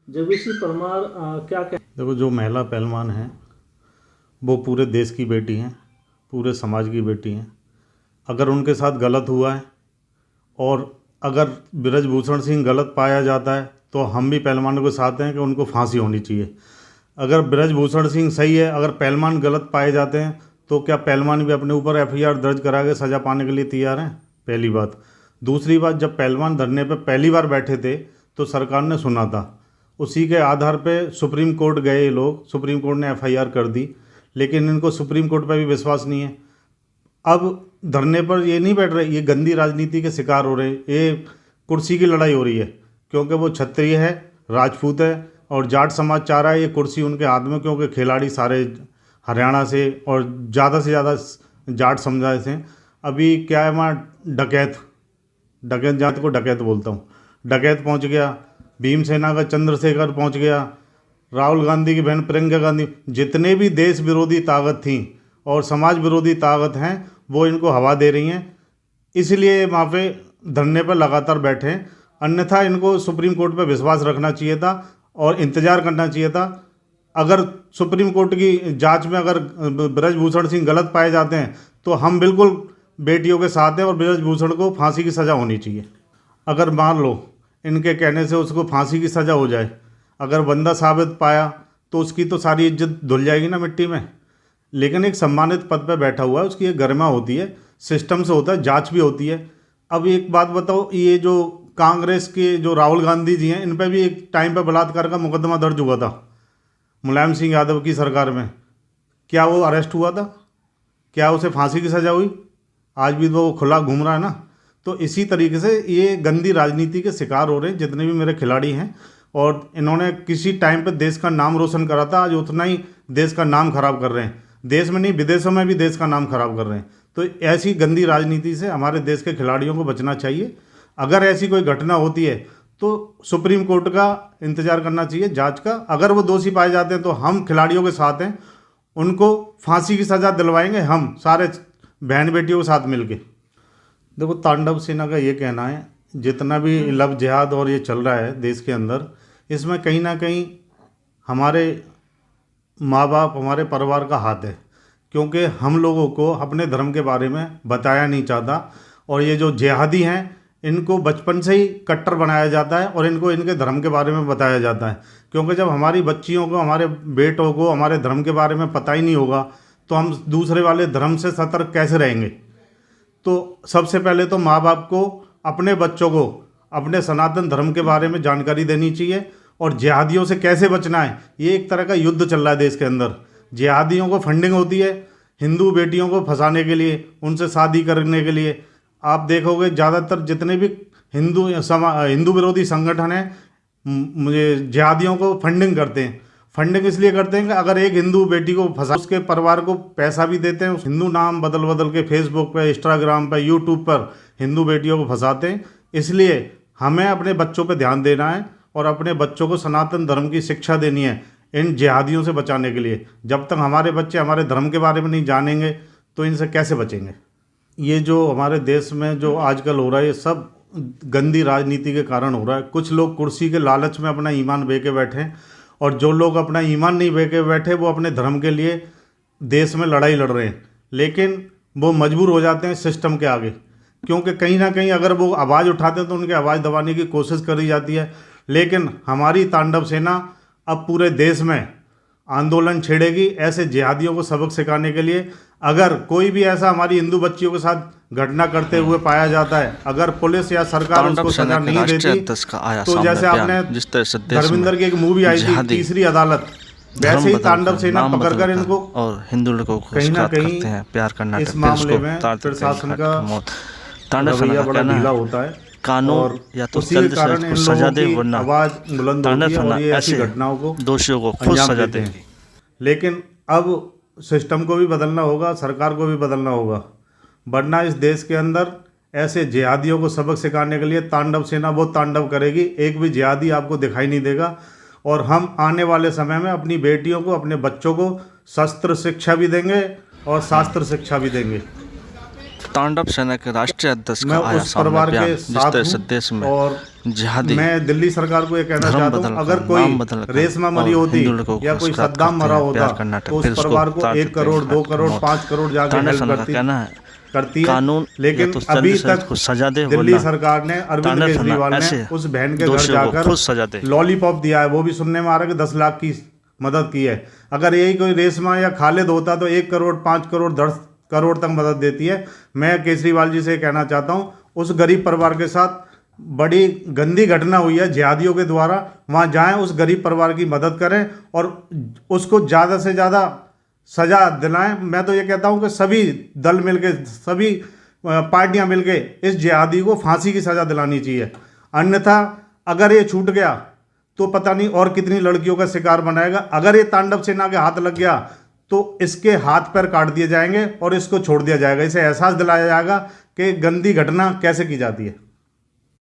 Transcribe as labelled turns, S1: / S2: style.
S1: जगदीश परमार क्या कह।
S2: देखो, जो महिला पहलवान हैं वो पूरे देश की बेटी हैं, पूरे समाज की बेटी हैं। अगर उनके साथ गलत हुआ है और अगर ब्रजभूषण सिंह गलत पाया जाता है तो हम भी पहलवानों के साथ हैं कि उनको फांसी होनी चाहिए। अगर ब्रजभूषण सिंह सही है, अगर पहलवान गलत पाए जाते हैं तो क्या पहलवान भी अपने ऊपर एफआईआर दर्ज करा के सज़ा पाने के लिए तैयार हैं? पहली बात। दूसरी बात, जब पहलवान धरने पर पहली बार बैठे थे तो सरकार ने सुना था, उसी के आधार पे सुप्रीम कोर्ट गए ये लोग, सुप्रीम कोर्ट ने एफआईआर कर दी, लेकिन इनको सुप्रीम कोर्ट पर भी विश्वास नहीं है। अब धरने पर ये नहीं बैठ रहे, ये गंदी राजनीति के शिकार हो रहे हैं। ये कुर्सी की लड़ाई हो रही है क्योंकि वो क्षत्रिय है, राजपूत है और जाट समाज चाह रहा है ये कुर्सी उनके हाथ में, क्योंकि खिलाड़ी सारे हरियाणा से और ज़्यादा से ज़्यादा जाट समुदाय से। अभी क्या है, वहाँ डकैत जात को डकैत बोलता हूँ, डकैत पहुँच गया, भीमसेना का चंद्रशेखर पहुँच गया, राहुल गांधी की बहन प्रियंका गांधी, जितने भी देश विरोधी ताकत थी और समाज विरोधी ताकत हैं वो इनको हवा दे रही हैं, इसलिए वहाँ पे धरने पर लगातार बैठे हैं। अन्यथा इनको सुप्रीम कोर्ट पर विश्वास रखना चाहिए था और इंतज़ार करना चाहिए था। अगर सुप्रीम कोर्ट की जांच में अगर ब्रजभूषण सिंह गलत पाए जाते हैं तो हम बिल्कुल बेटियों के साथ हैं और ब्रजभूषण को फांसी की सज़ा होनी चाहिए। अगर मान लो इनके कहने से उसको फांसी की सज़ा हो जाए, अगर बंदा साबित पाया तो उसकी तो सारी इज्जत धुल जाएगी ना मिट्टी में। लेकिन एक सम्मानित पद पर बैठा हुआ है, उसकी एक गरिमा होती है, सिस्टम से होता है, जांच भी होती है। अब एक बात बताओ, ये जो कांग्रेस के जो राहुल गांधी जी हैं, इन पर भी एक टाइम पर बलात्कार का मुकदमा दर्ज हुआ था मुलायम सिंह यादव की सरकार में। क्या वो अरेस्ट हुआ था? क्या उसे फांसी की सज़ा हुई? आज भी तो वो खुला घूम रहा है ना। तो इसी तरीके से ये गंदी राजनीति के शिकार हो रहे हैं जितने भी मेरे खिलाड़ी हैं, और इन्होंने किसी टाइम पर देश का नाम रोशन करा था, आज उतना ही देश का नाम खराब कर रहे हैं। देश में नहीं, विदेशों में भी देश का नाम खराब कर रहे हैं। तो ऐसी गंदी राजनीति से हमारे देश के खिलाड़ियों को बचना चाहिए। अगर ऐसी कोई घटना होती है तो सुप्रीम कोर्ट का इंतजार करना चाहिए, जांच का। अगर वो दोषी पाए जाते हैं तो हम खिलाड़ियों के साथ हैं, उनको फांसी की सज़ा दिलवाएंगे, हम सारे बहन बेटियों के साथ मिलके। देखो, तांडव सेना का ये कहना है, जितना भी लव जिहाद और ये चल रहा है देश के अंदर, इसमें कहीं ना कहीं हमारे माँ बाप, हमारे परिवार का हाथ है, क्योंकि हम लोगों को अपने धर्म के बारे में बताया नहीं चाहता। और ये जो जिहादी हैं इनको बचपन से ही कट्टर बनाया जाता है और इनको इनके धर्म के बारे में बताया जाता है, क्योंकि जब हमारी बच्चियों को, हमारे बेटों को हमारे धर्म के बारे में पता ही नहीं होगा तो हम दूसरे वाले धर्म से सतर्क कैसे रहेंगे। तो सबसे पहले तो माँ बाप को अपने बच्चों को अपने सनातन धर्म के बारे में जानकारी देनी चाहिए और जिहादियों से कैसे बचना है। ये एक तरह का युद्ध चल रहा है देश के अंदर। जिहादियों को फंडिंग होती है हिंदू बेटियों को फंसाने के लिए, उनसे शादी करने के लिए। आप देखोगे ज़्यादातर जितने भी हिंदू विरोधी संगठन हैं, मुझे जिहादियों को फंडिंग करते हैं। फंडिंग इसलिए करते हैं कि अगर एक हिंदू बेटी को फंसा, उसके परिवार को पैसा भी देते हैं, हिंदू नाम बदल बदल के फेसबुक पर, इंस्टाग्राम पर, यूट्यूब पर हिंदू बेटियों को फंसाते हैं। इसलिए हमें अपने बच्चों पर ध्यान देना है और अपने बच्चों को सनातन धर्म की शिक्षा देनी है इन जिहादियों से बचाने के लिए। जब तक हमारे बच्चे हमारे धर्म के बारे में नहीं जानेंगे तो इनसे कैसे बचेंगे। ये जो हमारे देश में जो आजकल हो रहा है, ये सब गंदी राजनीति के कारण हो रहा है। कुछ लोग कुर्सी के लालच में अपना ईमान बेचे बैठे हैं और जो लोग अपना ईमान नहीं बेचे बैठे वो अपने धर्म के लिए देश में लड़ाई लड़ रहे हैं, लेकिन वो मजबूर हो जाते हैं सिस्टम के आगे, क्योंकि कहीं ना कहीं अगर वो आवाज़ उठाते हैं तो उनकी आवाज़ दबाने की कोशिश करी जाती है। लेकिन हमारी तांडव सेना अब पूरे देश में आंदोलन छेड़ेगी ऐसे जिहादियों को सबक सिखाने के लिए। अगर कोई भी ऐसा हमारी हिंदू बच्चियों के साथ घटना करते हुए पाया जाता है, अगर पुलिस या सरकार उसको सजा नहीं देती, तो जैसे आपने धर्मेंद्र की एक मूवी आई थी तीसरी अदालत, वैसे ही तांडव सेना पकड़कर इनको
S3: और हिंदू लोगों को
S2: कहीं ना कहीं
S3: प्यार करना,
S2: इस मामले में प्रशासन का रवैया बड़ा ढीला होता है
S3: कानून या तो जल्द से जल्द सजा दे, वरना
S2: आवाज बुलंद होती है और ये ऐसी घटनाओं को
S3: दोषियों को खुद सजा देंगे।
S2: लेकिन अब सिस्टम को भी बदलना होगा, सरकार को भी बदलना होगा, वरना इस देश के अंदर ऐसे जिहादियों को सबक सिखाने के लिए तांडव सेना वो तांडव करेगी, एक भी जिहादी आपको दिखाई नहीं देगा। और हम आने वाले समय में अपनी बेटियों को, अपने बच्चों को शस्त्र शिक्षा भी देंगे और शास्त्र शिक्षा भी देंगे।
S3: तांडव सेना के राष्ट्रीय अध्यक्ष
S2: मैं
S3: का आया
S2: उस परिवार
S3: सामने
S2: के
S3: बयान, जिस
S2: साथ
S3: तरह से
S2: हूँ
S3: देश में
S2: और
S3: जिहादी
S2: मैं दिल्ली सरकार को ये कहना
S3: धर्म
S2: चाहता हूँ,
S3: बदलकर,
S2: अगर
S3: नाम
S2: कोई
S3: बदलकर
S2: रेशमा मरी
S3: और
S2: होती
S3: हिंदू लोगों को
S2: या कोई
S3: घुसखोर
S2: सद्दाम
S3: करते
S2: मरा
S3: हैं,
S2: होता
S3: प्यार का नाटक,
S2: तो
S3: फिर
S2: उस
S3: उसको
S2: परिवार को
S3: उतार
S2: 1
S3: देते हैं,
S2: करोड़ 2
S3: घाट
S2: करोड़
S3: मौत।
S2: 5 करोड़ जाके
S3: तांडव
S2: हेल्प
S3: सेना का कहना है
S2: करती है।
S3: कानून
S2: लेकिन
S3: या तो
S2: अभी
S3: जल्द से जल्द
S2: तक
S3: कुछ सजा दे,
S2: दिल्ली
S3: वरना
S2: सरकार ने अरविंद
S3: तांडव सेना
S2: केजरीवाल ने
S3: ऐसे
S2: उस बहन के घर
S3: दोषियों को
S2: जाकर
S3: खुद सजा दे।
S2: लॉलीपॉप दिया है। वो भी सुनने में आ रहा है कि 10 लाख की मदद की है। अगर यही कोई रेशमा या खालिद होता तो 1 करोड़ 5 करोड़ 10 करोड़ तक मदद देती है। मैं केजरीवाल जी से कहना चाहता हूँ, उस गरीब परिवार के साथ बड़ी गंदी घटना हुई है जिहादियों के द्वारा, वहाँ जाएं, उस गरीब परिवार की मदद करें और उसको ज़्यादा से ज़्यादा सज़ा दिलाएं। मैं तो ये कहता हूँ कि सभी दल मिलके, सभी पार्टियां मिलके इस जिहादी को फांसी की सज़ा दिलानी चाहिए। अन्यथा अगर ये छूट गया तो पता नहीं और कितनी लड़कियों का शिकार बनाएगा। अगर ये तांडव सेना के हाथ लग गया तो इसके हाथ पैर काट दिए जाएंगे और इसको छोड़ दिया जाएगा। इसे एहसास दिलाया जाएगा कि गंदी घटना कैसे की जाती है।